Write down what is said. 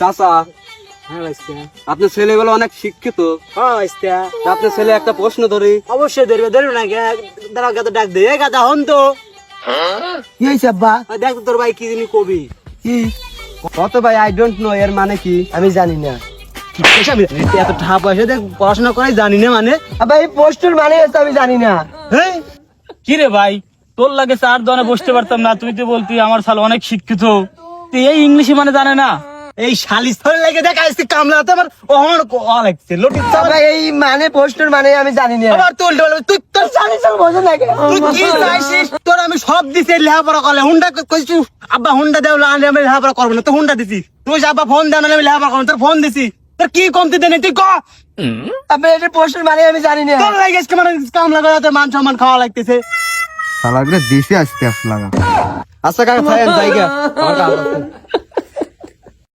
চাচা, হ্যাঁ ভাইস্তা। আপনার ছেলেগুলো অনেক শিক্ষিত। হ্যাঁ ভাইস্তা। আপনার ছেলে একটা প্রশ্ন ধরি। অবশ্যই ধরবে না। দাঁড়া গাদা ডাক দে, এ গাদা হন তো। কি হয়েছে আব্বা? দেখ তো তোর ভাই কি জিনিস কবি। কি? কত ভাই, আই ডোন্ট নো এর মানে কি? আমি জানি না। এত টাকা পয়সা দেখ পড়াশোনা করে জানি না মানে। আব্বা এই পোস্টের মানে হচ্ছে আমি জানি না। হ্যাঁ কি রে ভাই, তোর লাগে চার দোকানে বসতে পারতাম না, তুই তো বলতি আমার শালা অনেক শিক্ষিত, তুই এই ইংলিশে মানে জানে না। এই শালিশ ধরে লাগে দেখ আজকে কামলাতে আমার অহন লাগছে লটিস আব্বা এই মানে পোস্টের মানে আমি জানি না। আবার তুই তুই তোর জানিস বোঝে না কেন? তুই কি চাইছিস? তোর আমি সব দিছি লেখাপড়া করলে হুন্ডা কইছি আব্বা হুন্ডা দেও না আমি লেখাপড়া করবো না, তো হুন্ডা দিছি। তুই যে আব্বা ফোন দেও না আমি লেখাপড়া করবো, তোর ফোন দিছি। তোর কি কমতি দেনে তুই ক। আব্বা এটা পোস্টের মানে আমি জানি না। তোর লাগে আজকে মানে কামলা করে তোর মান সম্মান খাওয়া লাগতেছে। শালাগুলো দেশে আসতে লাগা। আচ্ছা কাকা, খাইয়েন জায়গা। আমার কাজ আছে।